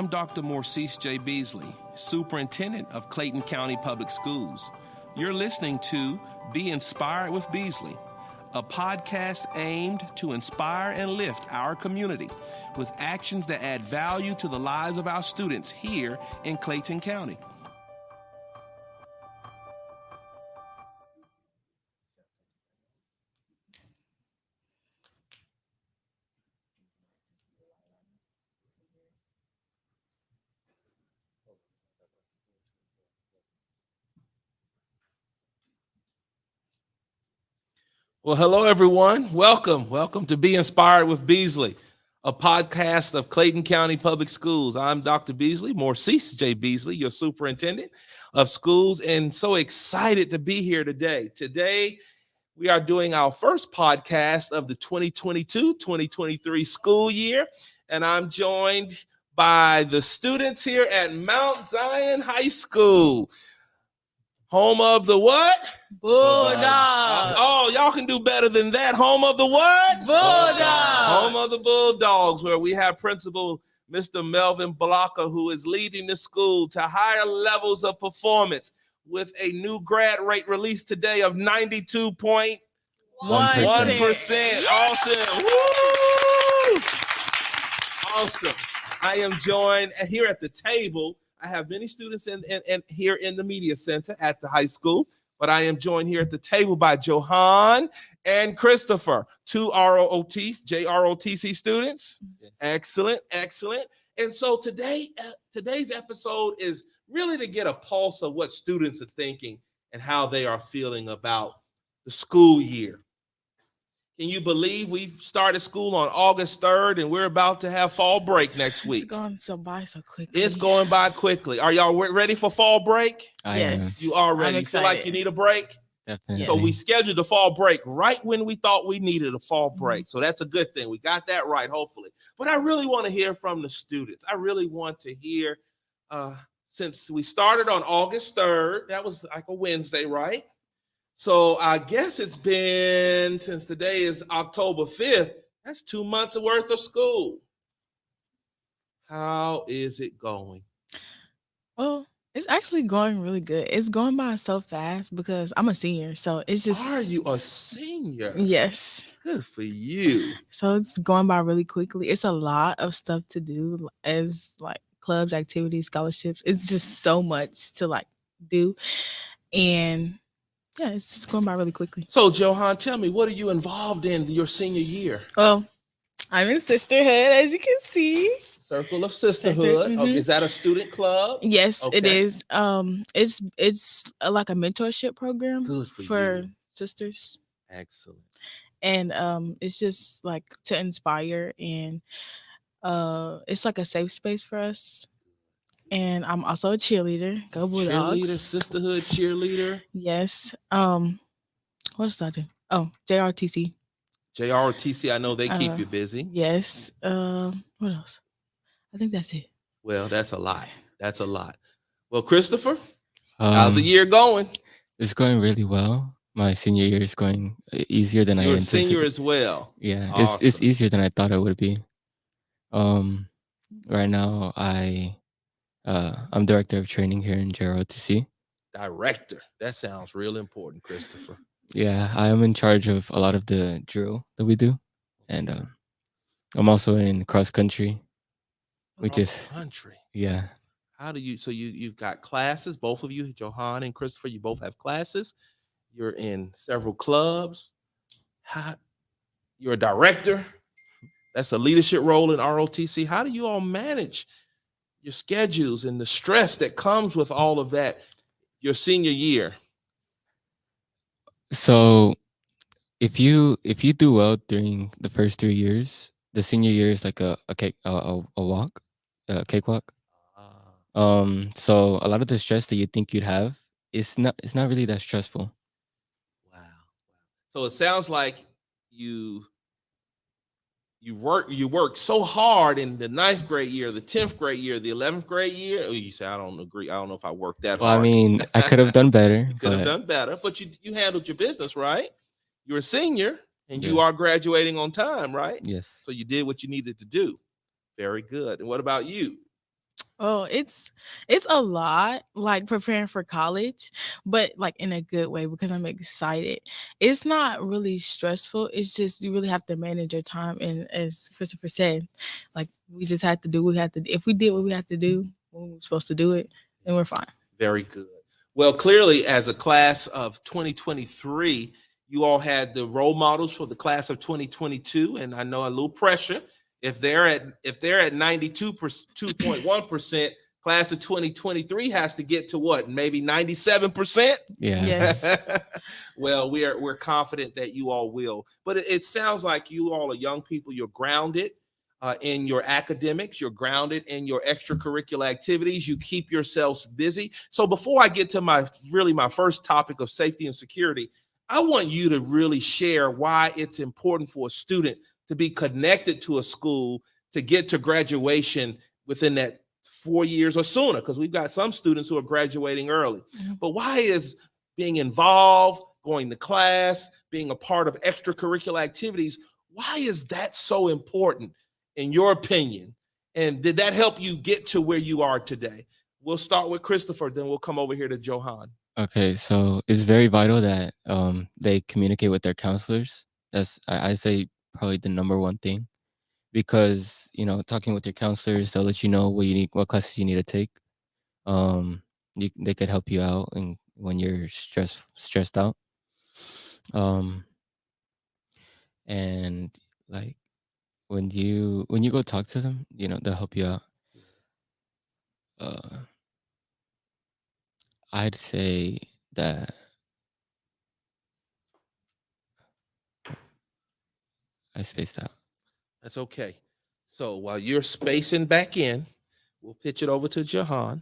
I'm Dr. Morcease J. Beasley, Superintendent of Clayton County Public Schools. You're listening to Be Inspired with Beasley, a podcast aimed to inspire and lift our community with actions that add value to the lives of our students here in Clayton County. Well, hello, everyone. Welcome to Be Inspired with Beasley, a podcast of Clayton County Public Schools. I'm Dr. Beasley, Morcease J. Beasley, your superintendent of schools, and so excited to be here today. Today, We are doing our first podcast of the 2022-2023 school year, and I'm joined by the students here at Mount Zion High School. Home of the what? Bulldogs. Oh, y'all can do better than that. Home of the what? Bulldogs. Home of the Bulldogs, where we have Principal Mr. Melvin Blocker, who is leading the school to higher levels of performance with a new grad rate released today of 92.1%. Awesome. Woo! Awesome. I am joined here at the table. I have many students in here in the media center at the high school, but I am joined here at the table by Jihan and Christopher, two JROTC students. Yes. Excellent. And so today's episode is really to get a pulse of what students are thinking and how they are feeling about the school year. Can you believe we started school on August 3rd and we're about to have fall break next week? It's going by so quickly. It's going by quickly. Are y'all ready for fall break? Yes. You are ready. You feel like you need a break? Definitely. So we scheduled the fall break right when we thought we needed a fall break. So that's a good thing. We got that right, hopefully. But I really want to hear from the students. I really want to hear, since we started on August 3rd, that was like a Wednesday, right? So I guess it's been, since today is October 5th, that's 2 months worth of school. How is it going? Well, it's actually going really good. It's going by so fast because I'm a senior. So it's just. Are you a senior? Yes. Good for you. So it's going by really quickly. It's a lot of stuff to do as like clubs, activities, scholarships. It's just so much to like do. And yeah, it's just going by really quickly. So, Jihan, tell me, what are you involved in your senior year? Well, I'm in sisterhood, as you can see. Circle of Sisterhood. Mm-hmm. Okay, is that a student club? Yes, Okay. It is. It's like a mentorship program for you. sisters. Excellent. And it's just like to inspire, and it's like a safe space for us. And I'm also a cheerleader. Go Bulldogs. Cheerleader, sisterhood cheerleader. Yes. What else do I do? Oh, JRTC. JROTC, I know they keep you busy. Yes. What else? I think that's it. Well, that's a lot. Well, Christopher, how's the year going? It's going really well. My senior year is going easier than I anticipated. You're a senior as well. Yeah, awesome. It's easier than I thought it would be. Right now I'm director of training here in JROTC. Director. That sounds real important, Christopher. Yeah, I am in charge of a lot of the drill that we do, and I'm also in cross country. Country. Yeah. How do you? So you've got classes. Both of you, Jihan and Christopher, you both have classes. You're in several clubs. You're a director. That's a leadership role in ROTC. How do you all manage your schedules and the stress that comes with all of that your senior year? So if you do well during the first 3 years, the senior year is like a cakewalk. So a lot of the stress that you think you'd have, it's not really that stressful. Wow. So it sounds like you work so hard in the 9th grade year, the 10th grade year, the 11th grade year. Oh, you say, I don't agree. I don't know if I worked that hard. I mean, I could have done better. But you handled your business, right? You're a senior and you are graduating on time, right? Yes. So you did what you needed to do. Very good. And what about you? Oh, it's a lot, like preparing for college, but like in a good way because I'm excited. It's not really stressful. It's just you really have to manage your time. And as Christopher said, like we just had to do what we had to do. If we did what we had to do when we were supposed to do it, then we're fine. Very good. Well, clearly, as a class of 2023, you all had the role models for the class of 2022, and I know a little pressure. If they're at 92.1%, class of 2023 has to get to what? Maybe 97%? Yeah. Yes. Well, we're confident that you all will. But it sounds like you all are young people. You're grounded in your academics. You're grounded in your extracurricular activities. You keep yourselves busy. So before I get to my first topic of safety and security, I want you to really share why it's important for a student to be connected to a school to get to graduation within that 4 years or sooner, because we've got some students who are graduating early. But why is being involved, going to class, being a part of extracurricular activities, why is that so important in your opinion? And did that help you get to where you are today? We'll start with Christopher, then we'll come over here to Jihan. Okay, so it's very vital that they communicate with their counselors. That's I say probably the number one thing, because talking with your counselors, they'll let you know what classes you need to take. They could help you out and when you're stressed out. And like when you go talk to them, they'll help you out. I'd say that I spaced out. That's okay. So while you're spacing back in, we'll pitch it over to Jihan.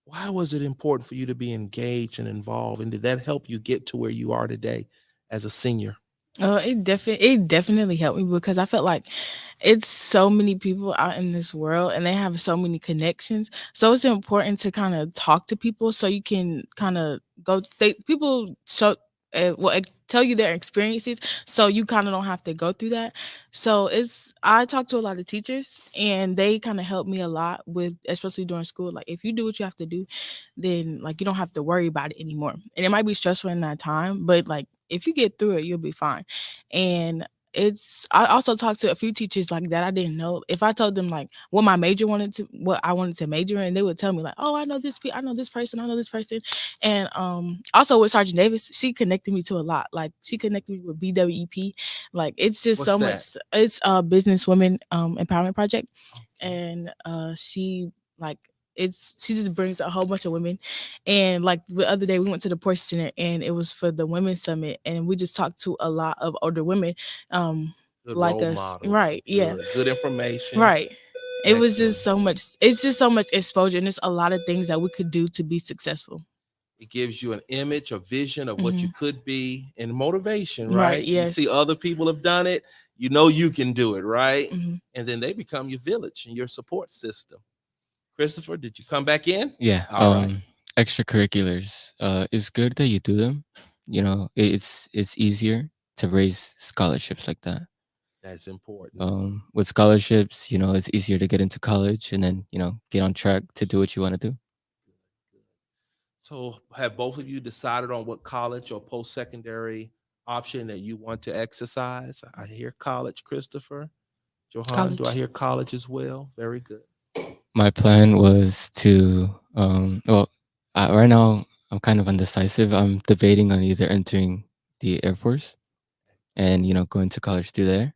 Why was it important for you to be engaged and involved? And did that help you get to where you are today as a senior? It definitely helped me because I felt like it's so many people out in this world and they have so many connections. So it's important to kind of talk to people so you can kind of people tell you their experiences so you kind of don't have to go through that. So I talk to a lot of teachers and they kind of help me a lot with, especially during school. Like if you do what you have to do, then like you don't have to worry about it anymore. And it might be stressful in that time, but like if you get through it, you'll be fine. And I also talked to a few teachers like that I didn't know. If I told them like what I wanted to major in, they would tell me like, oh, I know this person, I know this person. And also with Sergeant Davis, she connected me to a lot. Like she connected me with BWEP. Like it's just What's so that? much. It's a business women empowerment project. And she just brings a whole bunch of women. And like the other day we went to the Porsche Center and it was for the women's summit and we just talked to a lot of older women Good like role us. models. Right. Yeah. Good information. Right. It was Excellent. just so much. It's just so much exposure and there's a lot of things that we could do to be successful. It gives you an image, a vision of what you Mhm. could be, and motivation, right? Right, You see yes. other people have done it, you know you can do it, right? Mhm. And then they become your village and your support system. Christopher, did you come back in? Yeah. All right. Extracurriculars. It's good that you do them. It's easier to raise scholarships like that. That's important. With scholarships, it's easier to get into college and then get on track to do what you want to do. So have both of you decided on what college or post-secondary option that you want to exercise? I hear college, Christopher. Jihan, do I College. hear college as well? Very good. My plan was to right now I'm kind of undecisive. I'm debating on either entering the Air Force and going to college through there,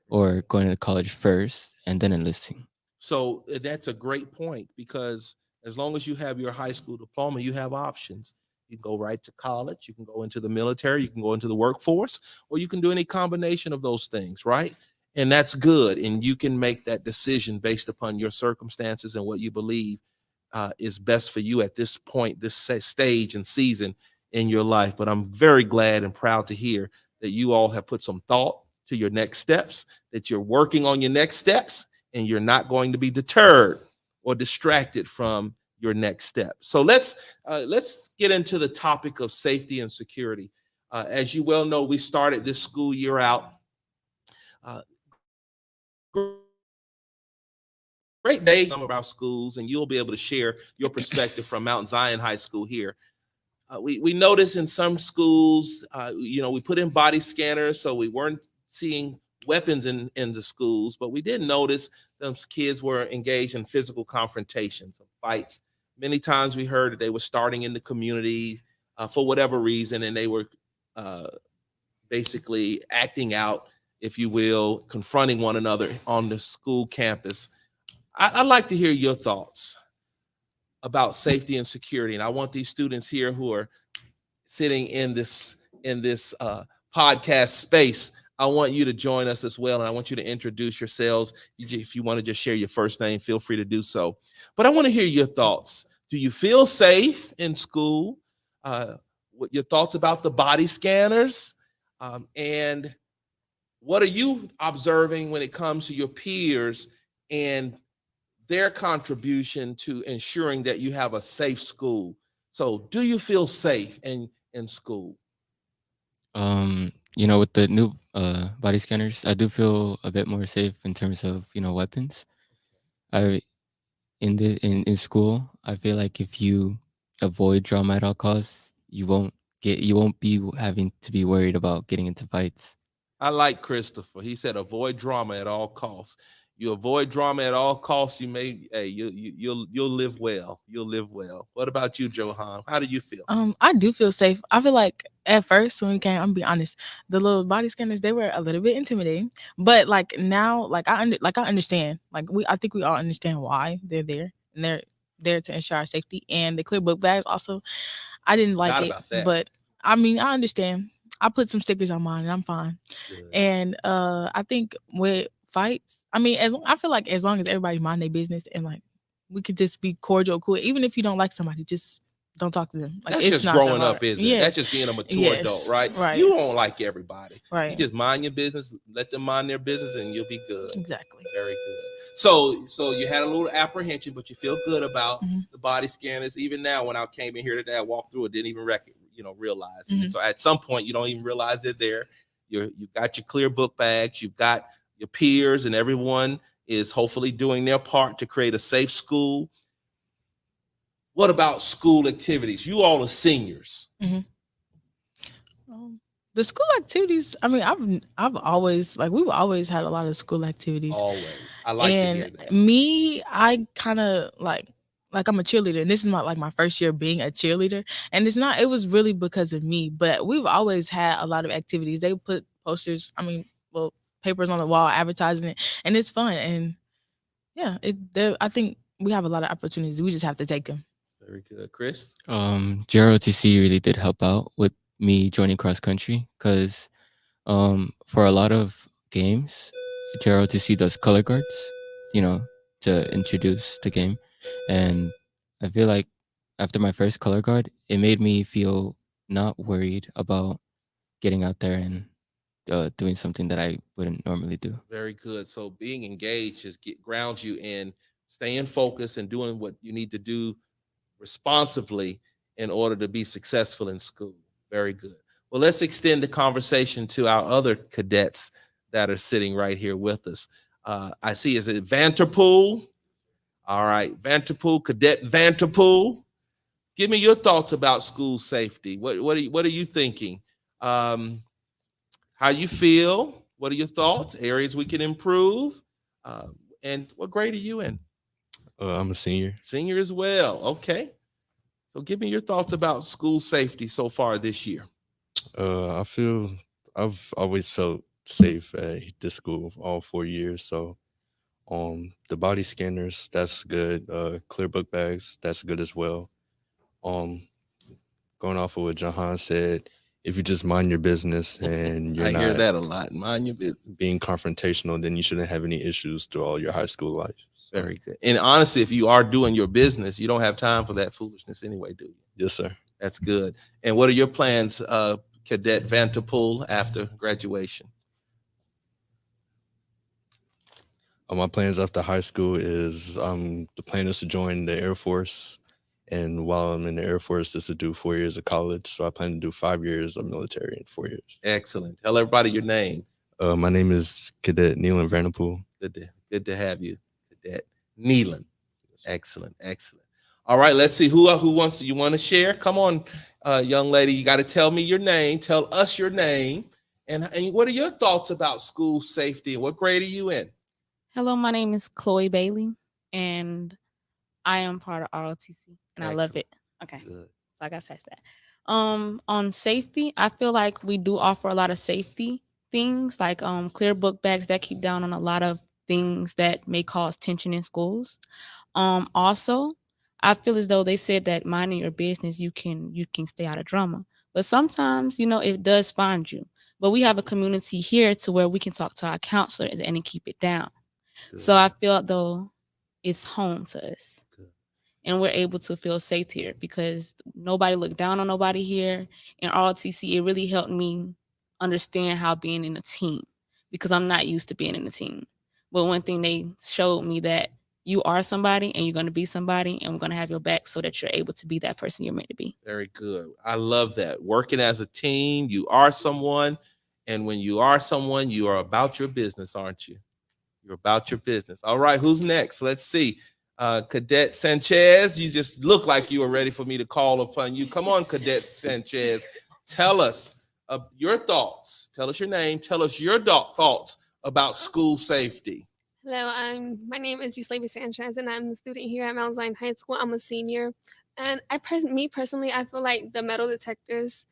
or going to college first and then enlisting. So that's a great point, because as long as you have your high school diploma, you have options. You can go right to college, you can go into the military, you can go into the workforce, or you can do any combination of those things, right? And that's good. And you can make that decision based upon your circumstances and what you believe is best for you at this point, this stage and season in your life. But I'm very glad and proud to hear that you all have put some thought to your next steps, that you're working on your next steps, and you're not going to be deterred or distracted from your next step. So let's get into the topic of safety and security. As you well know, we started this school year out. Great day, some of our schools, and you'll be able to share your perspective from Mount Zion High School here. We noticed in some schools, we put in body scanners, so we weren't seeing weapons in the schools, but we did notice those kids were engaged in physical confrontations, fights. Many times we heard that they were starting in the community for whatever reason, and they were basically acting out, if you will, confronting one another on the school campus. I'd like to hear your thoughts about safety and security, and I want these students here who are sitting in this podcast space, I want you to join us as well, and I want you to introduce yourselves. If you want to just share your first name, feel free to do so. But I want to hear your thoughts. Do you feel safe in school? what your thoughts about the body scanners, and what are you observing when it comes to your peers and their contribution to ensuring that you have a safe school? So do you feel safe in school? With the new body scanners, I do feel a bit more safe in terms of, weapons. I in school, I feel like if you avoid drama at all costs, you won't be having to be worried about getting into fights. I like Christopher. He said avoid drama at all costs. You avoid drama at all costs, you'll live well. You'll live well. What about you, Jihan? How do you feel? I do feel safe. I feel like at first when we came, I'm gonna be honest, the little body scanners, they were a little bit intimidating. But like now, I understand. I think we all understand why they're there, and they're there to ensure our safety. And the clear book bags also, I didn't like Forgot it, about that. but I mean I understand. I put some stickers on mine and I'm fine. Good. And I think with fights, I mean, I feel like as long as everybody mind their business and like we could just be cordial, cool. Even if you don't like somebody, just don't talk to them. Like That's it's just not that growing up, hard. isn't it? Yeah. That's just being a mature Yes. adult, right? Right. You don't like everybody. You Right. just mind your business, let them mind their business, and you'll be good. Exactly. Very good. So you had a little apprehension, but you feel good about Mhm. the body scanners. Even now, when I came in here today, I walked through it, didn't even realize it. Mhm. So at some point, you don't even realize they're there. You've got your clear book bags, you've got your peers, and everyone is hopefully doing their part to create a safe school. What about school activities? You all are seniors. The school activities, I mean, I've always we've always had a lot of school activities. Always. I like to hear And that. me, I kind of like I'm a cheerleader, and this is my first year being a cheerleader, and it was really because of me. But we've always had a lot of activities. They put posters, papers on the wall advertising it, and it's fun. And yeah, I think we have a lot of opportunities. We just have to take them. Very good. Chris? JROTC really did help out with me joining cross country because for a lot of games, JROTC does color guards, to introduce the game. And I feel like after my first color guard, it made me feel not worried about getting out there and doing something that I wouldn't normally do. Very good. So being engaged grounds you in staying focused and doing what you need to do responsibly in order to be successful in school. Very good. Well, let's extend the conversation to our other cadets that are sitting right here with us. I see, is it Vanderpool? All right, Vanderpool, Cadet Vanderpool. Give me your thoughts about school safety. What are you thinking? How you feel? What are your thoughts? Areas we can improve? And what grade are you in? I'm a senior. Senior as well. Okay. So give me your thoughts about school safety so far this year. I feel I've always felt safe at this school all 4 years. So the body scanners, that's good. Clear book bags, that's good as well. Going off of what Jihan said, if you just mind your business and you're I not hear that a lot. Mind your business. being confrontational, then you shouldn't have any issues through all your high school life. So, Very good. And honestly, if you are doing your business, you don't have time for that foolishness anyway, do you? yes, sir. That's good. And what are your plans, Cadet Vanderpool, after graduation? My plans after high school is the plan is to join the Air Force. And while I'm in the Air Force, is to do 4 years of college. So I plan to do 5 years of military in 4 years. Excellent. Tell everybody your name. My name is Cadet Nielin Vanderpool. Good to have you, Cadet Nielin. Excellent. All right, let's see who wants to. You want to share? Come on, young lady. You got to tell me your name. Tell us your name, and what are your thoughts about school safety? What grade are you in? Hello, my name is Cloe'A Bailey, and I am part of ROTC, and I love it. Okay, Good. so I got past that. On safety, I feel like we do offer a lot of safety things, like clear book bags that keep down on a lot of things that may cause tension in schools. Also, I feel as though they said that minding your business, you can stay out of drama, but sometimes it does find you. But we have a community here to where we can talk to our counselors and keep it down. Good. So I feel though it's home to us. Good. and we're able to feel safe here because nobody looked down on nobody here. In ROTC, it really helped me understand how being in a team, because I'm not used to being in a team. But one thing they showed me that you are somebody and you're going to be somebody, and we're going to have your back so that you're able to be that person you're meant to be. Very good. I love that. Working as a team, you are someone. And when you are someone, you are about your business, aren't you? You're about your business. All right, who's next? Let's see. Cadet Sanchez, you just look like you are ready for me to call upon you. Come on, Cadet Sanchez. Tell us your thoughts. Tell us your name. Tell us your thoughts about school safety. Hello, my name is Yusleyvi Sanchez, and I'm a student here at Mount Zion High School. I'm a senior, and me personally, I feel like the metal detectors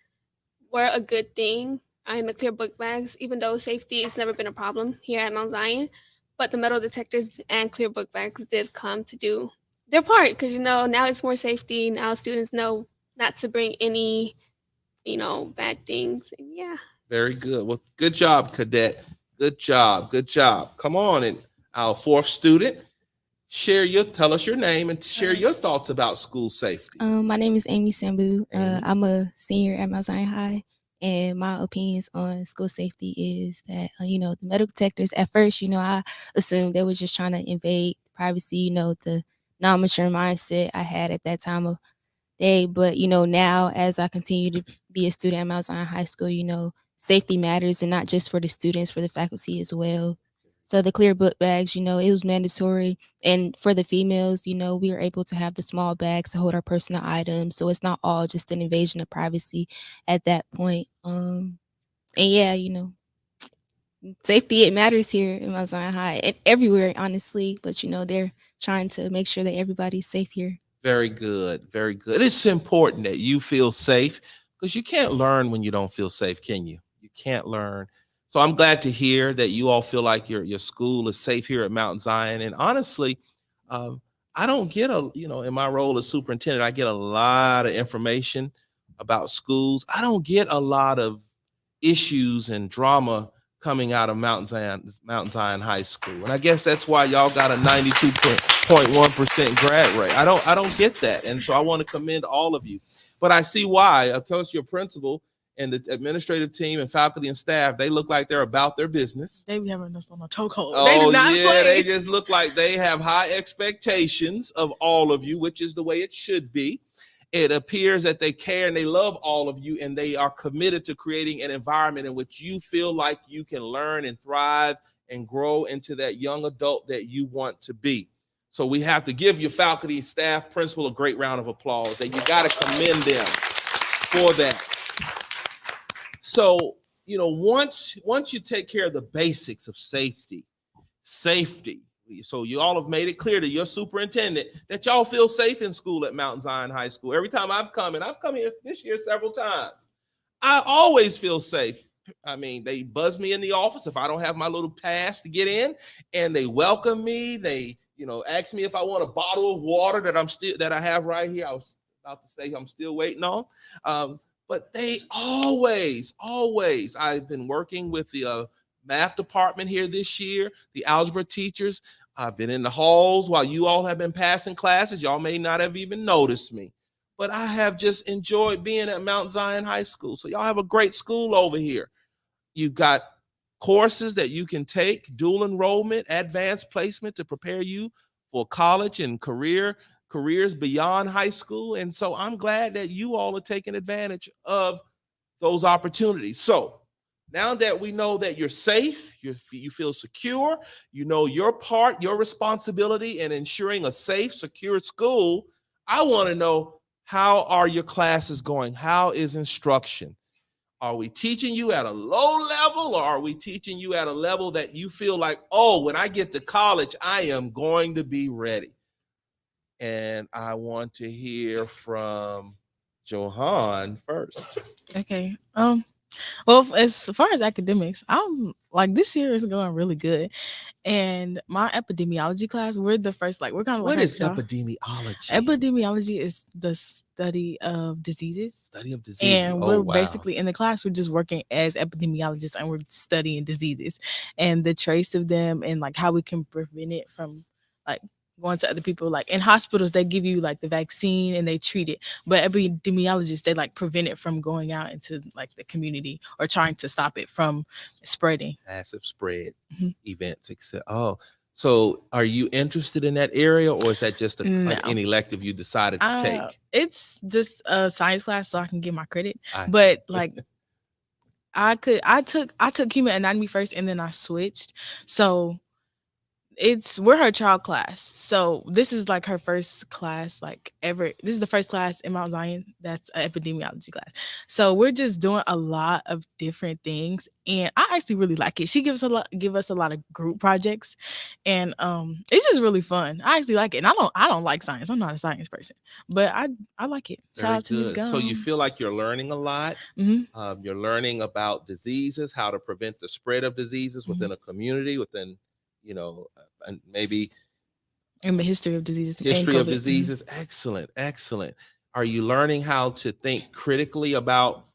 were a good thing in the clear book bags, even though safety has never been a problem here at Mount Zion. But the metal detectors and clear book bags did come to do their part because, now it's more safety. Now students know not to bring any, bad things. And yeah. Very good. Well, good job, Cadet. Good job. Good job. Come on, and our fourth student, tell us your name and share your thoughts about school safety. My name is Amie Sambou. I'm a senior at Mount Zion High, and my opinions on school safety is that, the metal detectors, at first, I assumed they were just trying to invade privacy, the non-mature mindset I had at that time of day. But, now as I continue to be a student at Mount Zion High School, safety matters, and not just for the students, for the faculty as well. So the clear book bags, it was mandatory. And for the females, we were able to have the small bags to hold our personal items. So it's not all just an invasion of privacy at that point. And yeah, safety, it matters here in Mount Zion High and everywhere, honestly. But, they're trying to make sure that everybody's safe here. Very good. Very good. It's important that you feel safe because you can't learn when you don't feel safe, can you? You can't learn. So I'm glad to hear that you all feel like your school is safe here at Mount Zion. And honestly, I don't get in my role as superintendent, I get a lot of information about schools. I don't get a lot of issues and drama coming out of Mount Zion High School. And I guess that's why y'all got a 92.1% grad rate. I don't get that. And so I want to commend all of you. But I see why. Of course, your principal and the administrative team and faculty and staff, they look like they're about their business. They be having us on a chokehold. Oh, they do not play. They just look like they have high expectations of all of you, which is the way it should be. It appears that they care and they love all of you, and they are committed to creating an environment in which you feel like you can learn and thrive and grow into that young adult that you want to be. So we have to give your faculty, staff, principal a great round of applause. That you got to commend them for that. So, once you take care of the basics of safety, so you all have made it clear to your superintendent that y'all feel safe in school at Mount Zion High School. Every time I've come, and I've come here this year several times, I always feel safe. I mean, they buzz me in the office if I don't have my little pass to get in, and they welcome me. They, ask me if I want a bottle of water that I have right here. I was about to say I'm still waiting on. But they always, I've been working with the math department here this year, the algebra teachers. I've been in the halls while you all have been passing classes. Y'all may not have even noticed me, but I have just enjoyed being at Mount Zion High School. So y'all have a great school over here. You've got courses that you can take, dual enrollment, advanced placement to prepare you for college and careers beyond high school. And so I'm glad that you all are taking advantage of those opportunities. So now that we know that you're safe, you feel secure, your part, your responsibility in ensuring a safe, secure school, I want to know, how are your classes going? How is instruction? Are we teaching you at a low level, or are we teaching you at a level that you feel like, oh, when I get to college, I am going to be ready? And I want to hear from Jihan first. Okay. Well, as far as academics, I'm like, this year is going really good. And my epidemiology class, we're the first, we're kind of like. What is epidemiology? Epidemiology is the study of diseases. And wow. We're basically in the class, we're just working as epidemiologists, and we're studying diseases and the trace of them, and how we can prevent it from going to other people. Like in hospitals, they give you like the vaccine and they treat it, but epidemiologists, they like prevent it from going out into like the community or trying to stop it from spreading. Massive spread Mhm. events, etc. Oh, so are you interested in that area, or is that just No. an elective you decided to take? It's just a science class so I can get my credit. I see. But like I took human anatomy first and then I switched. So we're her child class. So this is like her first class like ever. This is the first class in Mount Zion that's an epidemiology class. So we're just doing a lot of different things and I actually really like it. She give us a lot of group projects and it's just really fun. I actually like it. And I don't like science. I'm not a science person, but I like it. Shout Very out to Ms. good. Guns. So you feel like you're learning a lot. Mhm. You're learning about diseases, how to prevent the spread of diseases within a community, within, and maybe in the history of diseases. history of COVID. diseases. Excellent, excellent. Are you learning how to think critically about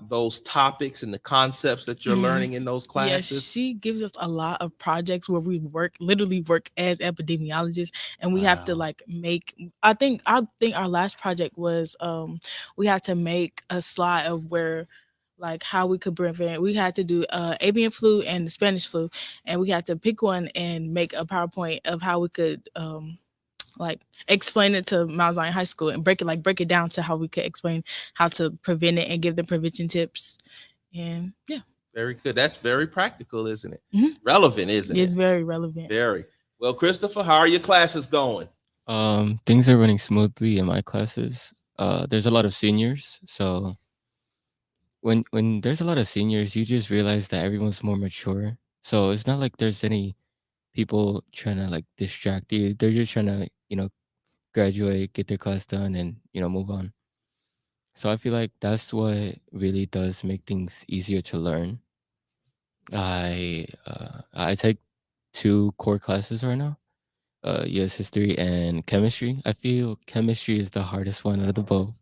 those topics and the concepts that you're learning in those classes? Yes, she gives us a lot of projects where we literally work as epidemiologists, and we have to Wow. like make. I think our last project was we had to make a slide of where like how we could prevent. We had to do avian flu and the Spanish flu, and we had to pick one and make a PowerPoint of how we could like explain it to Mount Zion High School and break it down to how we could explain how to prevent it and give them prevention tips. And yeah. Very good. That's very practical, isn't it? Mhm. Relevant, isn't It's it? very relevant. Very. Well, Christopher, how are your classes going? Things are running smoothly in my classes. There's a lot of seniors, so when there's a lot of seniors, you just realize that everyone's more mature. So it's not like there's any people trying to like distract you. They're just trying to, graduate, get their class done, and move on. So I feel like that's what really does make things easier to learn. I take 2 core classes right now, U.S. history and chemistry. I feel chemistry is the hardest one out of the both.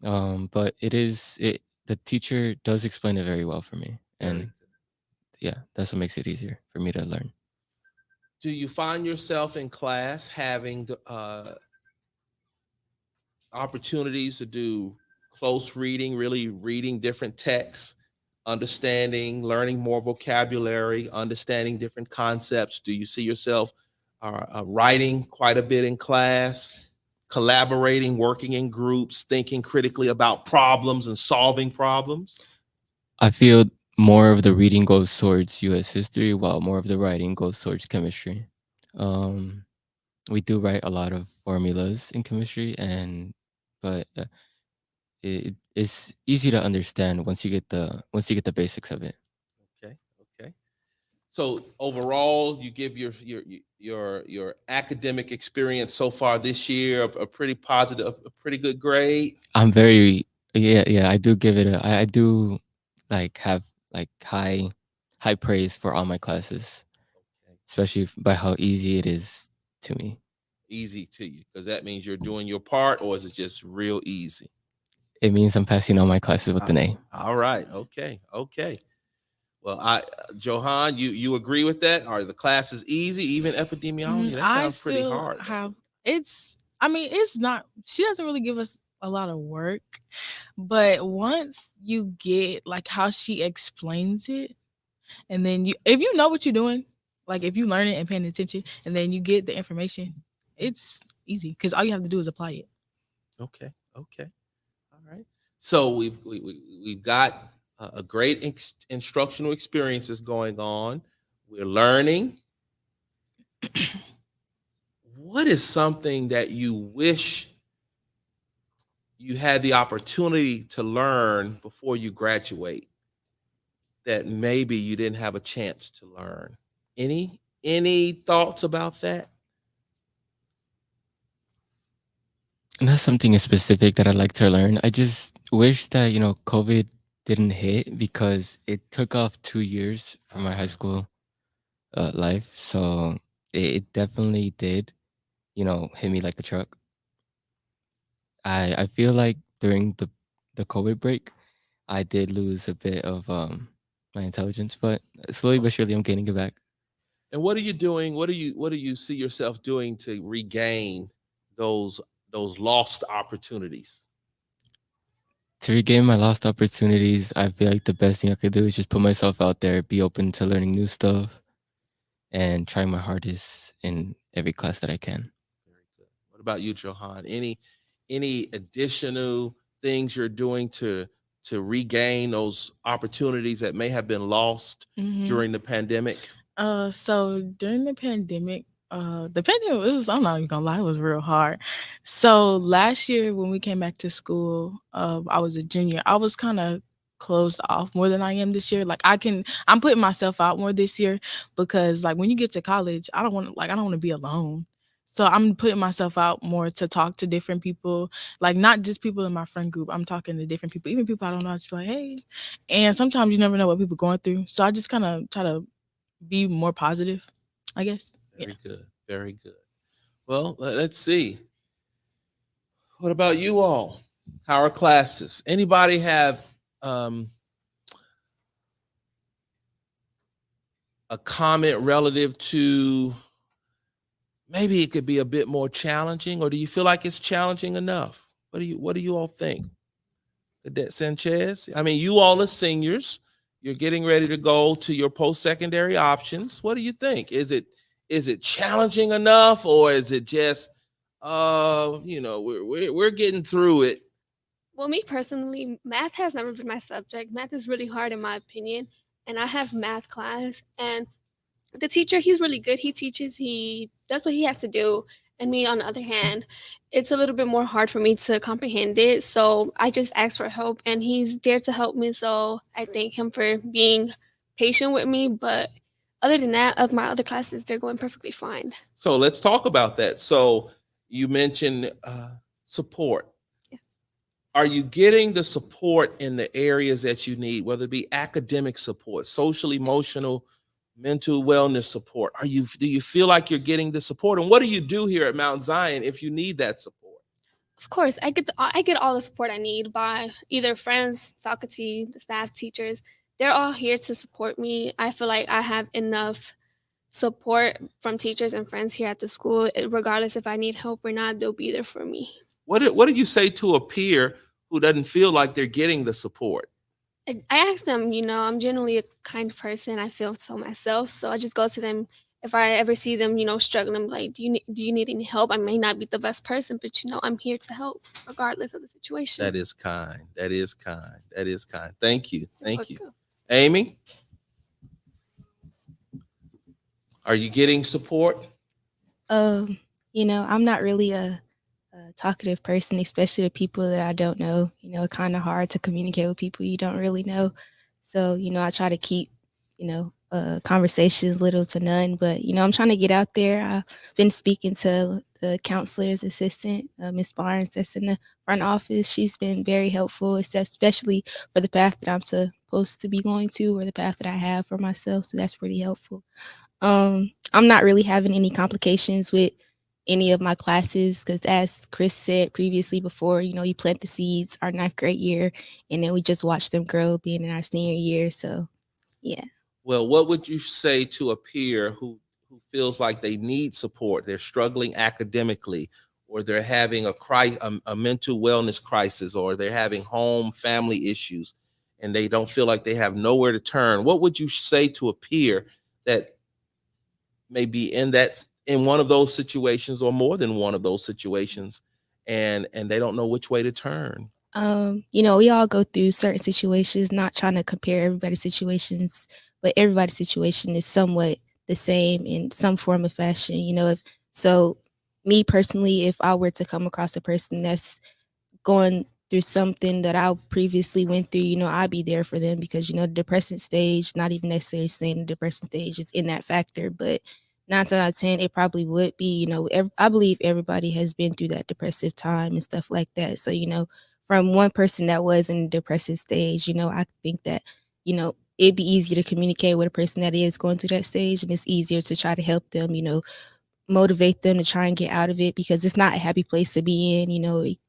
But the teacher does explain it very well for me, and yeah, that's what makes it easier for me to learn. Do you find yourself in class having the opportunities to do close reading, really reading different texts, understanding, learning more vocabulary, understanding different concepts? Do you see yourself writing quite a bit in class, collaborating, working in groups, thinking critically about problems and solving problems? I feel more of the reading goes towards U.S. history, while more of the writing goes towards chemistry. We do write a lot of formulas in chemistry, but it's easy to understand once you get the basics of it. Okay, okay. So overall, you give your academic experience so far this year a pretty positive, a pretty good grade. I'm very yeah. I do give it I do like have like high praise for all my classes, Okay. especially by how easy it is to me. Easy to you, because that means you're doing your part, or is it just real easy? It means I'm passing all my classes with an A. All right. Okay. Okay. Well, Jihan, you agree with that? Are the classes easy, even epidemiology? That sounds pretty hard. It's not, she doesn't really give us a lot of work, but once you get like how she explains it, and then if you know what you're doing, like if you learn it and paying attention, and then you get the information, it's easy because all you have to do is apply it. Okay. Okay. All right. So we've got a great instructional experiences going on. We're learning. What is something that you wish you had the opportunity to learn before you graduate that maybe you didn't have a chance to learn? Any thoughts about that? Not something specific that I'd like to learn. I just wish that, COVID didn't hit because it took off 2 years from my high school life. So it definitely did, hit me like a truck. I feel like during the COVID break, I did lose a bit of my intelligence, but slowly but surely I'm gaining it back. And what are you doing? What do you see yourself doing to regain those lost opportunities? To regain my lost opportunities, I feel like the best thing I could do is just put myself out there, be open to learning new stuff, and try my hardest in every class that I can. Very good. What about you, Jihan? Any additional things you're doing to regain those opportunities that may have been lost during the pandemic? So during the pandemic, it was, I'm not even gonna lie, it was real hard. So last year when we came back to school, I was a junior. I was kind of closed off more than I am this year. Like I'm putting myself out more this year because like when you get to college, I don't want to be alone. So I'm putting myself out more to talk to different people, like not just people in my friend group. I'm talking to different people, even people I don't know. I just be like, hey. And sometimes you never know what people are going through. So I just kind of try to be more positive, I guess. Very good. Very good. Well, let's see. What about you all? How are classes? Anybody have a comment relative to maybe it could be a bit more challenging, or do you feel like it's challenging enough? What do you all think? Cadet Sanchez? I mean, you all are seniors. You're getting ready to go to your post-secondary options. What do you think? Is it challenging enough, or is it just we're getting through it? Well, me personally, math has never been my subject. Math is really hard in my opinion, and I have math class, and the teacher, he's really good. He teaches, he does what he has to do. And me, on the other hand, it's a little bit more hard for me to comprehend it. So I just asked for help, and he's there to help me. So I thank him for being patient with me. But other than that, of my other classes, they're going perfectly fine. So let's talk about that. So you mentioned support. Yes. Are you getting the support in the areas that you need, whether it be academic support, social, emotional, mental wellness support? Do you feel like you're getting the support? And what do you do here at Mount Zion if you need that support? Of course, I get all the support I need by either friends, faculty, the staff, teachers. They're all here to support me. I feel like I have enough support from teachers and friends here at the school. Regardless if I need help or not, they'll be there for me. What did you say to a peer who doesn't feel like they're getting the support? I asked them, I'm generally a kind person. I feel so myself. So I just go to them if I ever see them, struggling. Like, do you need any help? I may not be the best person, but I'm here to help regardless of the situation. That is kind. That is kind. That is kind. Thank you. Thank you. Welcome. Amie, are you getting support? I'm not really a talkative person, especially to people that I don't know. Kind of hard to communicate with people you don't really know. So, I try to keep, conversations little to none. But, I'm trying to get out there. I've been speaking to the counselor's assistant, Miss Barnes, that's in the front office. She's been very helpful, especially for the path that I'm supposed to be going to, or the path that I have for myself. So that's pretty helpful. I'm not really having any complications with any of my classes because, as Chris said previously before, you plant the seeds our 9th grade year, and then we just watch them grow being in our senior year. So, yeah. Well, what would you say to a peer who feels like they need support? They're struggling academically, or they're having a mental wellness crisis, or they're having family issues, and they don't feel like they have nowhere to turn. What would you say to a peer that may be in one of those situations, or more than one of those situations, and they don't know which way to turn? We all go through certain situations, not trying to compare everybody's situations, but everybody's situation is somewhat the same in some form of fashion. So me personally, if I were to come across a person that's going through something that I previously went through, I'd be there for them because, the depressant stage, not even necessarily saying the depressant stage is in that factor, but 9 times out of 10, it probably would be. I believe everybody has been through that depressive time and stuff like that. So, from one person that was in the depressive stage, I think that, it'd be easier to communicate with a person that is going through that stage, and it's easier to try to help them, motivate them to try and get out of it, because it's not a happy place to be in.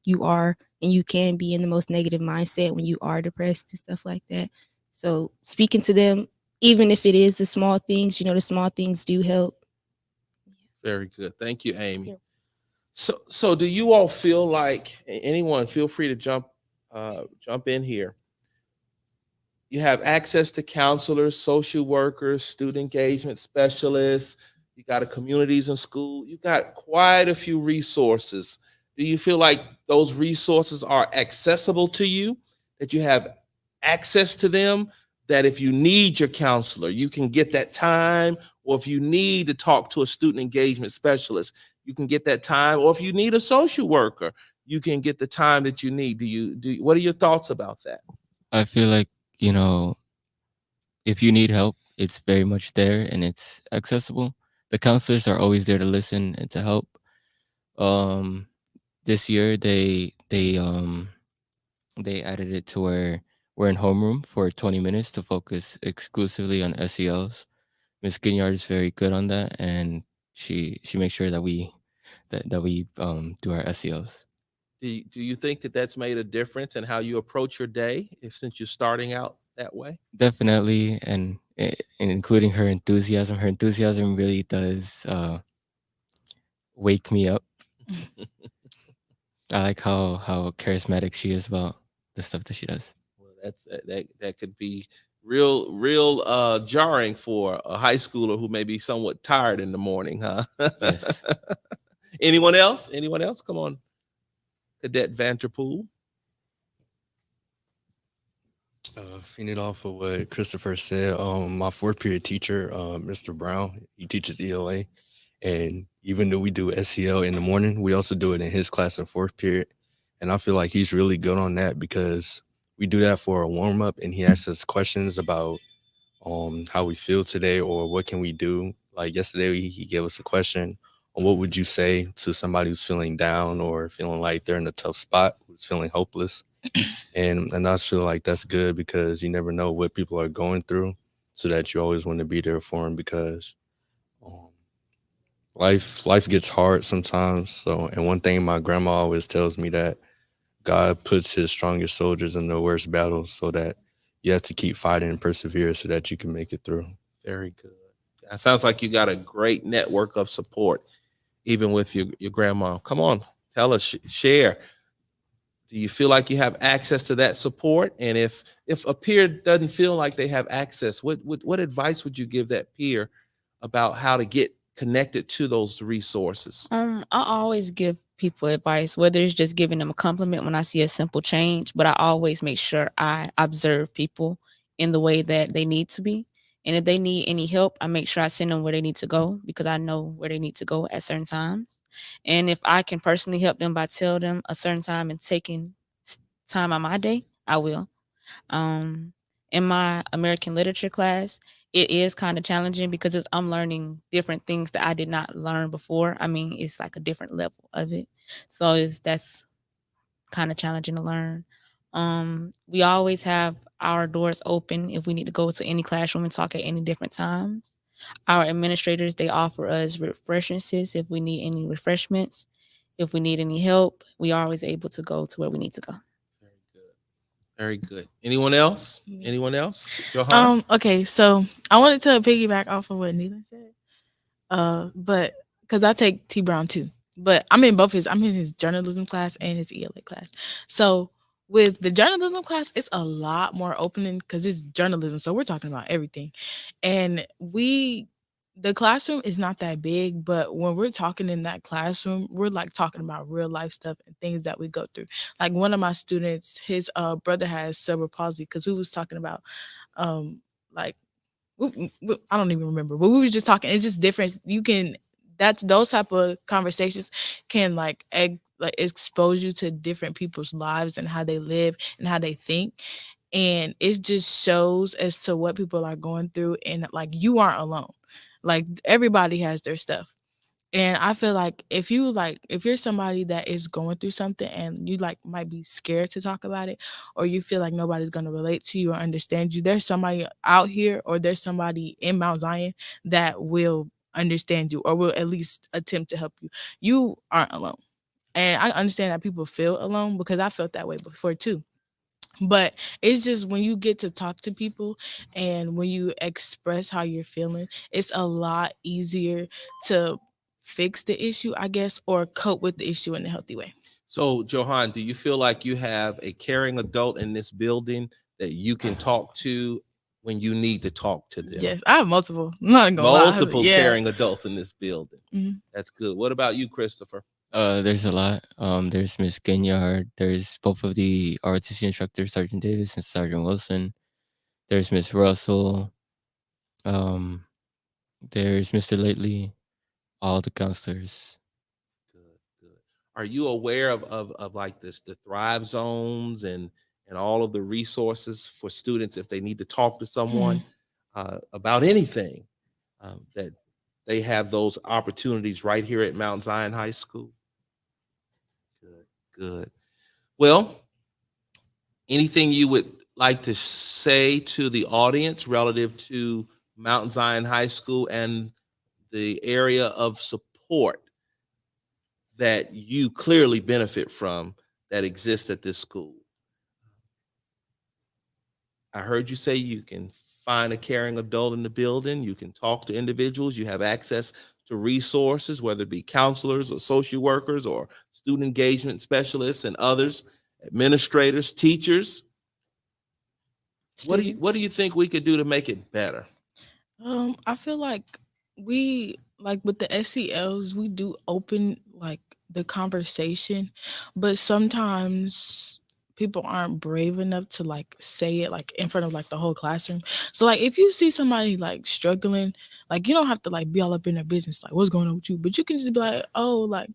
You are, and you can be in the most negative mindset when you are depressed and stuff like that. So speaking to them even if it is the small things, the small things do help. Very good. Thank you, Amie. So do you all feel like, anyone feel free to jump in here? You have access to counselors, social workers, student engagement specialists. You got a communities in school. You got quite a few resources. Do you feel like those resources are accessible to you, that you have access to them, that if you need your counselor, you can get that time, or if you need to talk to a student engagement specialist, you can get that time, or if you need a social worker, you can get the time that you need? What are your thoughts about that? I feel like, if you need help, it's very much there and it's accessible. The counselors are always there to listen and to help. This year they added it to where we're in homeroom for 20 minutes to focus exclusively on SELs. Miss Ginyard is very good on that, and she makes sure that we do our SELs. Do you think that that's made a difference in how you approach your day, since you're starting out that way? Definitely, and including her enthusiasm. Her enthusiasm really does wake me up. I like how charismatic she is about the stuff that she does. Well, that could be real jarring for a high schooler who may be somewhat tired in the morning, huh? Yes. Anyone else? Come on, Cadet Vanderpool. Feeding it off of what Christopher said, my fourth period teacher, Mr. Brown, he teaches ELA. And even though we do SEL in the morning, we also do it in his class in fourth period. And I feel like he's really good on that, because we do that for a warm up, and he asks us questions about how we feel today, or what can we do. Like yesterday, he gave us a question on what would you say to somebody who's feeling down or feeling like they're in a tough spot, who's feeling hopeless. And I just feel like that's good, because you never know what people are going through, so that you always want to be there for them, because life gets hard sometimes. So, and one thing my grandma always tells me, that God puts his strongest soldiers in the worst battles, so that you have to keep fighting and persevere so that you can make it through. Very good. It sounds like you got a great network of support, even with your grandma. Come on, tell us, share. Do you feel like you have access to that support? And if a peer doesn't feel like they have access, what advice would you give that peer about how to get connected to those resources? I always give people advice, whether it's just giving them a compliment when I see a simple change, but I always make sure I observe people in the way that they need to be. And if they need any help, I make sure I send them where they need to go, because I know where they need to go at certain times. And if I can personally help them by telling them a certain time and taking time on my day, I will. In my American literature class, it is kind of challenging, because I'm learning different things that I did not learn before. I mean, it's like a different level of it. So that's kind of challenging to learn. We always have our doors open if we need to go to any classroom and talk at any different times. Our administrators, they offer us refreshments if we need any refreshments. If we need any help, we are always able to go to where we need to go. Very good. Anyone else? Jihan? Okay, so I wanted to piggyback off of what Nielin said. But because I take T Brown too. But I'm in his journalism class and his ELA class. So with the journalism class, it's a lot more opening, because it's journalism. So we're talking about everything. And the classroom is not that big, but when we're talking in that classroom, we're like talking about real life stuff and things that we go through. Like one of my students, his brother has cerebral palsy, because we was talking about like I don't even remember, but we were just talking. It's just different. Those type of conversations can like expose you to different people's lives and how they live and how they think. And it just shows as to what people are going through, and like you aren't alone. Like everybody has their stuff. And I feel like if you're somebody that is going through something and you like might be scared to talk about it, or you feel like nobody's going to relate to you or understand you, there's somebody out here, or there's somebody in Mount Zion that will understand you, or will at least attempt to help you. You aren't alone. And I understand that people feel alone, because I felt that way before too. But it's just when you get to talk to people and when you express how you're feeling, it's a lot easier to fix the issue, I guess, or cope with the issue in a healthy way. So, Jihan, do you feel like you have a caring adult in this building that you can talk to when you need to talk to them? Yes, I have multiple. I'm not gonna lie. Multiple Yeah. caring adults in this building. Mhm. That's good. What about you, Christopher? There's a lot. There's Miss Ginyard. There's both of the ROTC instructors, Sergeant Davis and Sergeant Wilson. There's Miss Russell. There's Mr. Lately. All the counselors. Good, good. Are you aware of like this, the Thrive Zones and all of the resources for students if they need to talk to someone about anything, that they have those opportunities right here at Mount Zion High School? Good, good. Well, anything you would like to say to the audience relative to Mount Zion High School and the area of support that you clearly benefit from that exists at this school? I heard you say you can find a caring adult in the building. You can talk to individuals. You have access to resources, whether it be counselors or social workers or student engagement specialists and others, administrators, teachers. What do you think we could do to make it better? I feel like we like with the SELs, we do open like the conversation, but sometimes people aren't brave enough to like say it like in front of like the whole classroom. So like if you see somebody like struggling, like you don't have to like be all up in their business, like what's going on with you, but you can just be like, oh, like,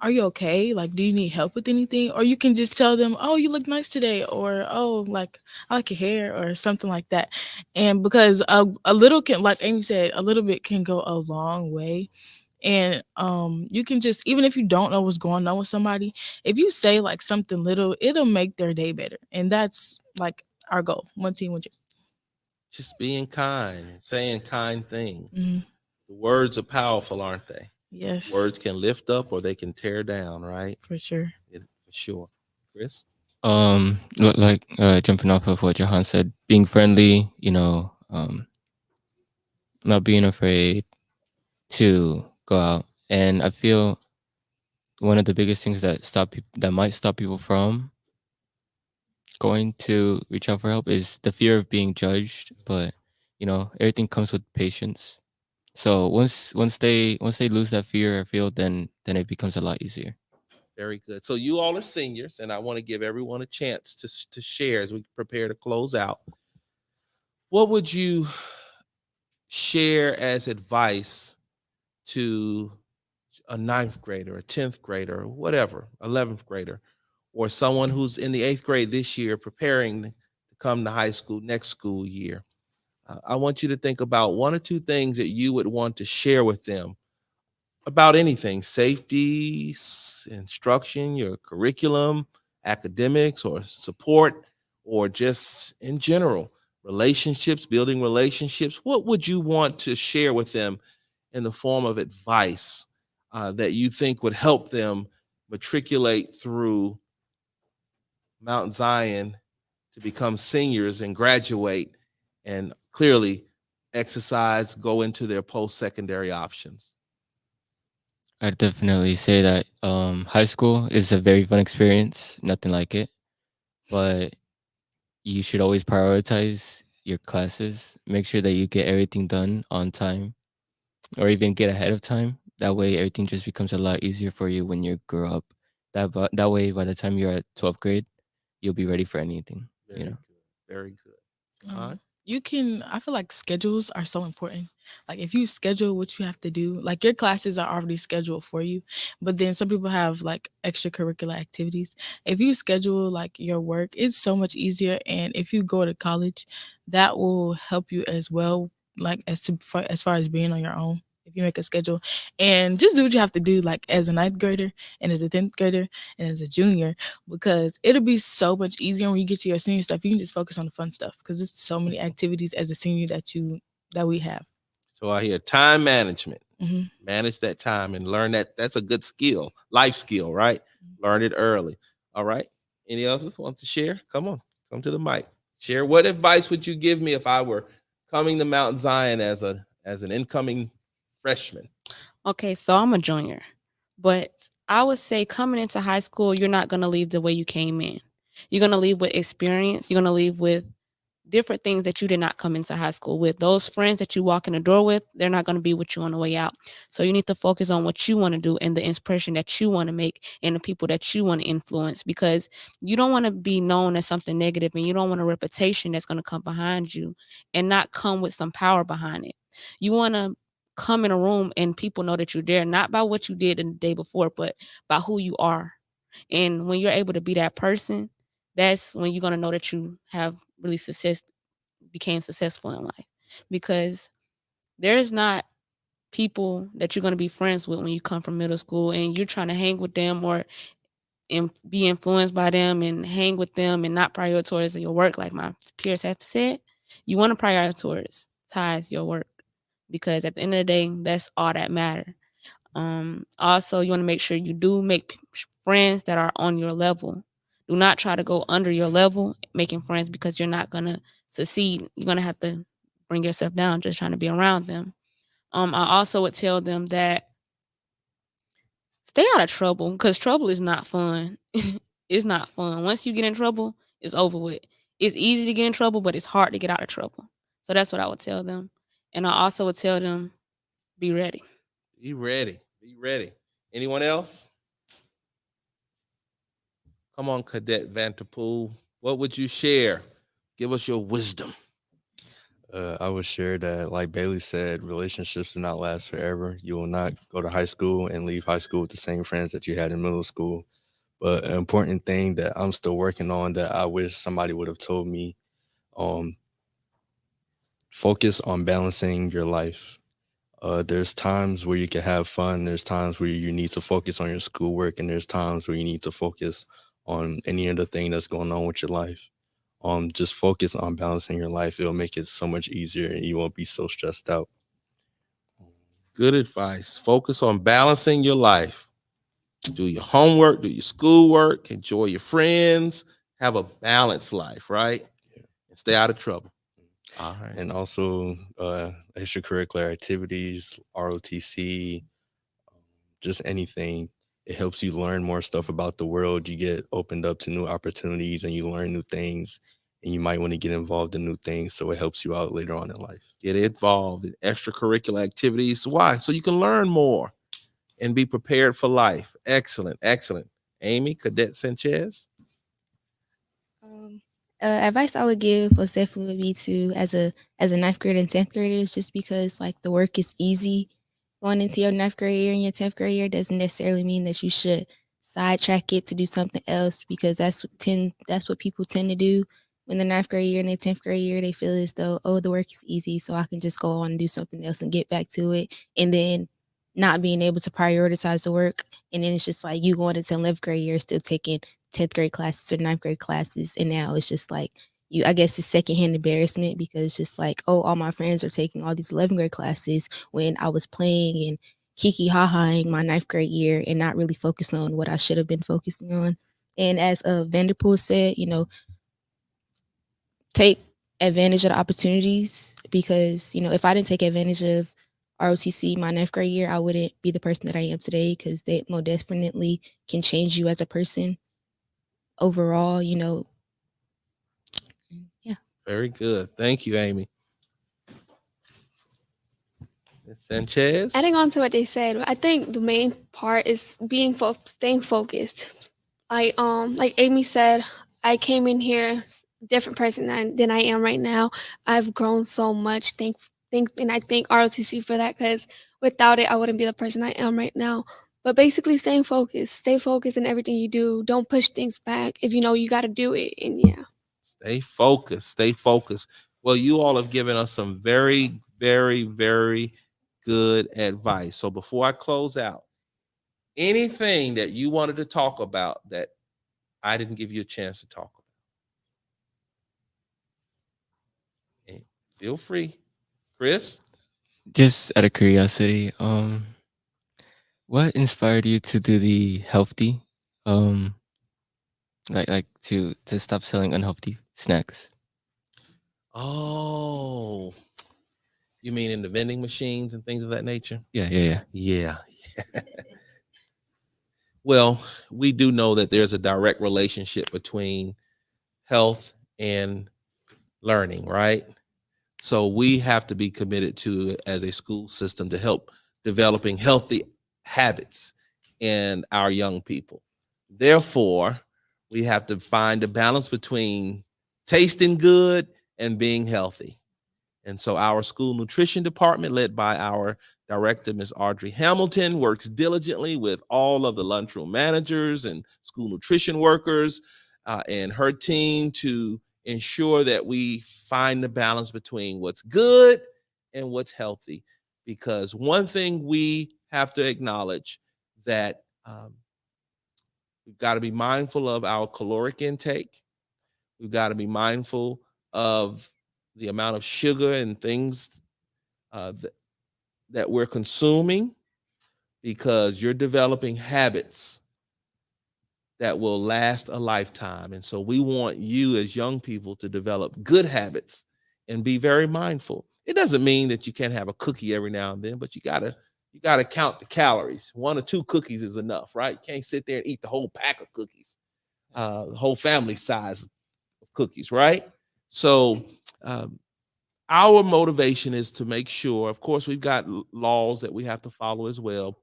are you okay? Like, do you need help with anything? Or you can just tell them, oh, you look nice today, or oh, like I like your hair, or something like that. And because a little can, like Amie said, a little bit can go a long way. And you can just, even if you don't know what's going on with somebody, if you say like something little, it'll make their day better. And that's like our goal. One team, one dream. Just being kind and saying kind things. Mhm. The words are powerful, aren't they? Yes, Words can lift up or they can tear down, right? for sure. For sure. Chris? Like jumping off of what Jihan said, being friendly, not being afraid to go out. And I feel one of the biggest things that might stop people from going to reach out for help is the fear of being judged. But everything comes with patience. So once they lose that fear, I feel then it becomes a lot easier. Very good. So you all are seniors, and I want to give everyone a chance to share as we prepare to close out. What would you share as advice to a 9th grader, a 10th grader, or whatever, 11th grader, or someone who's in the 8th grade this year preparing to come to high school next school year? I want you to think about 1 or 2 things that you would want to share with them about anything: safety, instruction, your curriculum, academics, or support, or just in general, relationships, building relationships. What would you want to share with them in the form of advice that you think would help them matriculate through Mount Zion to become seniors and graduate and clearly exercise, go into their post-secondary options? I'd definitely say that high school is a very fun experience, nothing like it. But you should always prioritize your classes. Make sure that you get everything done on time or even get ahead of time. That way, everything just becomes a lot easier for you when you grow up. That way, by the time you're at 12th grade, you'll be ready for anything. Very good. Very good. I feel like schedules are so important. Like if you schedule what you have to do, like your classes are already scheduled for you, but then some people have like extracurricular activities. If you schedule like your work, it's so much easier. And if you go to college, that will help you as well, like as far as being on your own. If you make a schedule and just do what you have to do, like as a 9th grader and as a 10th grader and as a junior, because it'll be so much easier when you get to your senior stuff. You can just focus on the fun stuff because there's so many activities as a senior that we have. So I hear time management. Mhm. Manage that time and learn that. That's a good skill, life skill, right? Learn it early. All right. Any others want to share? Come on, come to the mic. Share. What advice would you give me if I were coming to Mount Zion as an incoming freshman? Okay, so I'm a junior, but I would say coming into high school, you're not going to leave the way you came in. You're going to leave with experience. You're going to leave with different things that you did not come into high school with. Those friends that you walk in the door with, they're not going to be with you on the way out. So you need to focus on what you want to do and the impression that you want to make and the people that you want to influence, because you don't want to be known as something negative, and you don't want a reputation that's going to come behind you and not come with some power behind it. You want to come in a room and people know that you're there, not by what you did in the day before, but by who you are. And when you're able to be that person, that's when you're going to know that you have really became successful in life, because there's not people that you're going to be friends with when you come from middle school and you're trying to hang with them or be influenced by them and hang with them and not prioritize your work. Like my peers have said, you want to prioritize your work, because at the end of the day, that's all that matters. Also, you want to make sure you do make friends that are on your level. Do not try to go under your level making friends, because you're not going to succeed. You're going to have to bring yourself down just trying to be around them. I also would tell them that stay out of trouble, because trouble is not fun. It's not fun. Once you get in trouble, it's over with. It's easy to get in trouble, but it's hard to get out of trouble. So that's what I would tell them. And I also would tell them, be ready. Be ready. Be ready. Anyone else? Come on, Cadet Vanderpool. What would you share? Give us your wisdom. I would share that, like Bailey said, relationships do not last forever. You will not go to high school and leave high school with the same friends that you had in middle school. But an important thing that I'm still working on that I wish somebody would have told me, focus on balancing your life. There's times where you can have fun. There's times where you need to focus on your schoolwork, and there's times where you need to focus on any other thing that's going on with your life. Just focus on balancing your life. It'll make it so much easier, and you won't be so stressed out. Good advice. Focus on balancing your life. Do your homework, do your schoolwork, enjoy your friends, have a balanced life, right? Yeah. And stay out of trouble. All right. And also extracurricular activities, ROTC, just anything. It helps you learn more stuff about the world. You get opened up to new opportunities and you learn new things, and you might want to get involved in new things. So it helps you out later on in life. Get involved in extracurricular activities. Why? So you can learn more and be prepared for life. Excellent. Excellent. Amie, Cadet Sanchez. Advice I would give was definitely would be to as a ninth grader and 10th graders, just because like the work is easy going into your ninth grade year and your 10th grade year doesn't necessarily mean that you should sidetrack it to do something else, because that's what people tend to do when the ninth grade year and their 10th grade year. They feel as though, oh, the work is easy, so I can just go on and do something else and get back to it, and then not being able to prioritize the work. And then it's just like you going into 11th grade year still taking 10th grade classes or 9th grade classes, and now it's just like I guess it's secondhand embarrassment, because it's just like, oh, all my friends are taking all these 11th grade classes when I was playing and kiki ha-haing my 9th grade year and not really focusing on what I should have been focusing on. And as Vanderpool said, take advantage of the opportunities, because if I didn't take advantage of ROTC my 9th grade year, I wouldn't be the person that I am today, because they most definitely can change you as a person overall. Yeah. Very good. Thank you, Amie. Ms. Sanchez. Adding on to what they said, I think the main part is staying focused. Like Amie said, I came in here different person than I am right now. I've grown so much. And I thank ROTC for that, because without it, I wouldn't be the person I am right now. But basically, stay focused in everything you do. Don't push things back. If you know you got to do it, and yeah. Stay focused. Stay focused. Well, you all have given us some very, very, very good advice. So before I close out, anything that you wanted to talk about that I didn't give you a chance to talk about? And feel free. Chris? Just out of curiosity, what inspired you to do the healthy like to stop selling unhealthy snacks. Oh, you mean in the vending machines and things of that nature? Yeah. Yeah. Well, we do know that there's a direct relationship between health and learning, right? So we have to be committed to, as a school system, to help developing healthy habits in our young people. Therefore, we have to find a balance between tasting good and being healthy. And so our school nutrition department, led by our director, Ms. Audrey Hamilton, works diligently with all of the lunchroom managers and school nutrition workers and her team to ensure that we find the balance between what's good and what's healthy. Because one thing we have to acknowledge that we've got to be mindful of our caloric intake. We've got to be mindful of the amount of sugar and things that we're consuming, because you're developing habits that will last a lifetime. And so we want you as young people to develop good habits and be very mindful. It doesn't mean that you can't have a cookie every now and then, but you gotta count the calories. 1 or 2 cookies is enough, right? You can't sit there and eat the whole pack of cookies, the whole family size of cookies, right? So our motivation is to make sure, of course, we've got laws that we have to follow as well.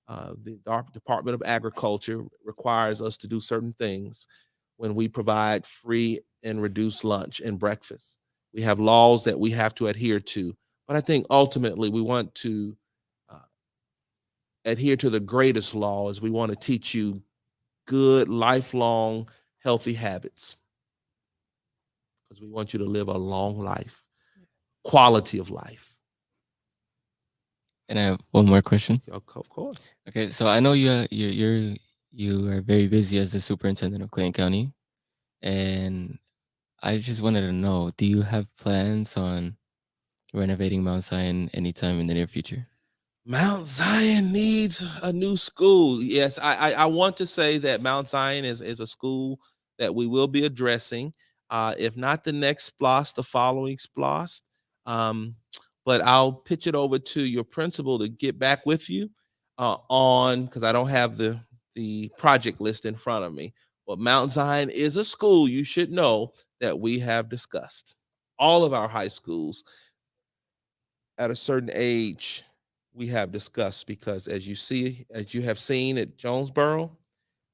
The Department of Agriculture requires us to do certain things when we provide free and reduced lunch and breakfast. We have laws that we have to adhere to, but I think ultimately we want to adhere to the greatest law, as we want to teach you good, lifelong, healthy habits, because we want you to live a long life, quality of life. And I have one more question. Of course. Okay, so I know you are very busy as the superintendent of Clayton County, and I just wanted to know, do you have plans on renovating Mount Zion anytime in the near future? Mount Zion needs a new school. Yes, I want to say that Mount Zion is a school that we will be addressing. If not the next SPLOST, the following SPLOST. But I'll pitch it over to your principal to get back with you on, because I don't have the project list in front of me. But Mount Zion is a school you should know that we have discussed. All of our high schools at a certain age we have discussed, because as you have seen at Jonesboro,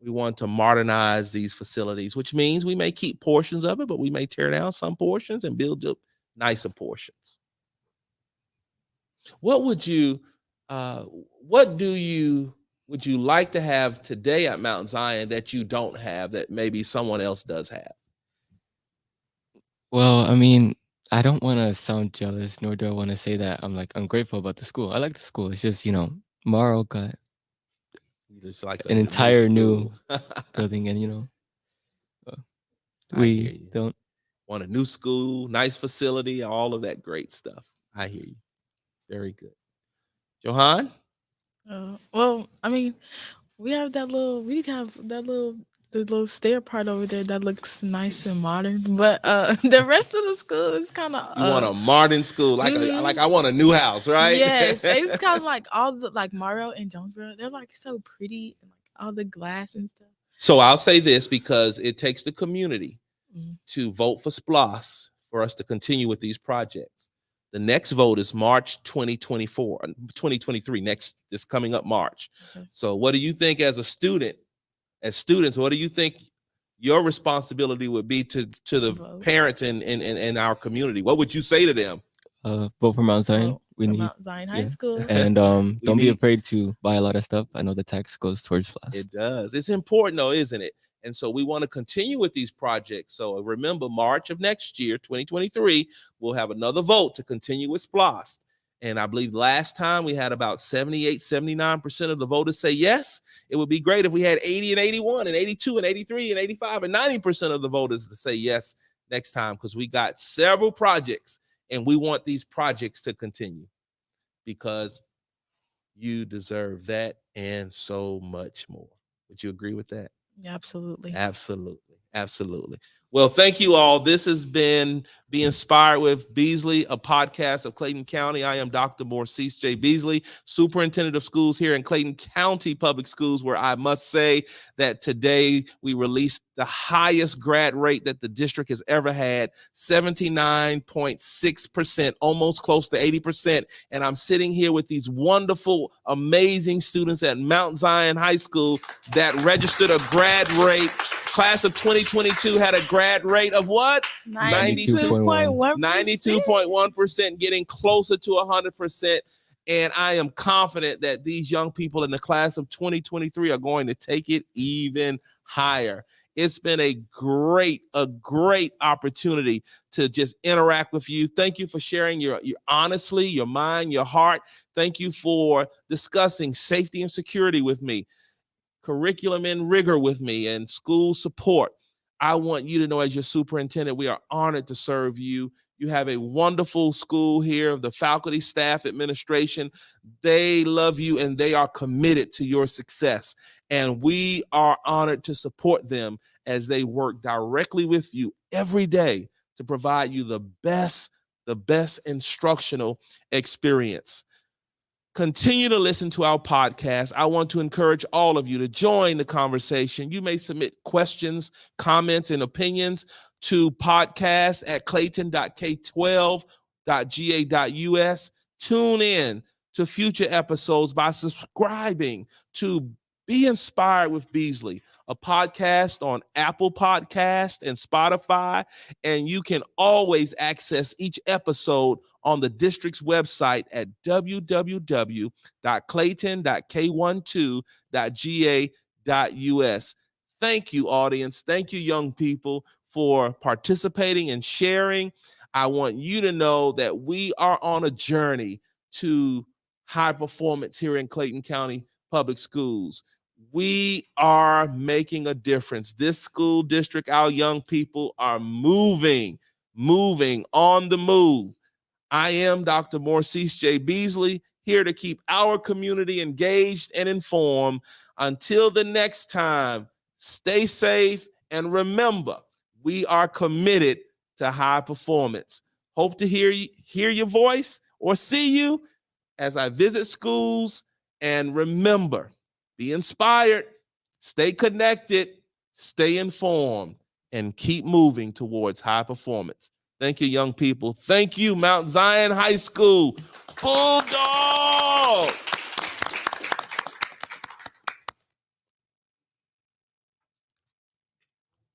we want to modernize these facilities, which means we may keep portions of it, but we may tear down some portions and build up nicer portions. What would you like to have today at Mount Zion that you don't have, that maybe someone else does have? Well, I mean, I don't want to sound jealous, nor do I want to say that I'm like ungrateful about the school. I like the school. It's just, Morrow got Just like an entire new school. building, and I hear we you. don't. Want a new school, nice facility, all of that great stuff. I hear you. Very good. Jihan? Well, I mean, we have the little stair part over there that looks nice and modern, but the rest of the school is kind of You want a modern school, like I want a new house, right? Yes, it's kind of like all the Morrow and Jonesboro. They're like so pretty, and like all the glass and stuff. So I'll say this, because it takes the community to vote for SPLOST for us to continue with these projects. The next vote is March 2023, this coming up March. Okay. So what do you think as a student, what do you think your responsibility would be to the parents in our community? What would you say to them? Vote for Mount Zion. Mount Zion High School. And don't be afraid to buy a lot of stuff. I know the tax goes towards SPLOST. It does. It's important though, isn't it? And so we want to continue with these projects. So remember, March of next year, 2023, we'll have another vote to continue with SPLOST. And I believe last time we had about 78, 79% of the voters say yes. It would be great if we had 80 and 81 and 82 and 83 and 85 and 90% of the voters to say yes next time, because we got several projects and we want these projects to continue, because you deserve that and so much more. Would you agree with that? Yeah, absolutely. Absolutely. Well, thank you all. This has been Be Inspired with Beasley, a podcast of Clayton County. I am Dr. Morcease J. Beasley, superintendent of schools here in Clayton County Public Schools, where I must say that today we released the highest grad rate that the district has ever had, 79.6%, almost close to 80%. And I'm sitting here with these wonderful, amazing students at Mount Zion High School that registered a grad rate. Class of 2022 had a grad rate of what? 92.1%. 92.1%, getting closer to 100%. And I am confident that these young people in the class of 2023 are going to take it even higher. It's been a great opportunity to just interact with you. Thank you for sharing your honestly, your mind, your heart. Thank you for discussing safety and security with me, curriculum and rigor with me, and school support. I want you to know, as your superintendent, we are honored to serve you. You have a wonderful school here, the faculty, staff, administration. They love you and they are committed to your success. And we are honored to support them as they work directly with you every day to provide you the best instructional experience. Continue to listen to our podcast. I want to encourage all of you to join the conversation. You may submit questions, comments, and opinions to podcast@clayton.k12.ga.us. Tune in to future episodes by subscribing to Be Inspired with Beasley, a podcast on Apple Podcast and Spotify. And you can always access each episode on the district's website at www.clayton.k12.ga.us. Thank you, audience. Thank you, young people, for participating and sharing. I want you to know that we are on a journey to high performance here in Clayton County Public Schools. We are making a difference. This school district, our young people are moving on the move. I am Dr. Morcease J. Beasley, here to keep our community engaged and informed. Until the next time, stay safe and remember, we are committed to high performance. Hope to hear your voice or see you as I visit schools. And remember, be inspired, stay connected, stay informed, and keep moving towards high performance. Thank you, young people. Thank you, Mount Zion High School. Bulldogs!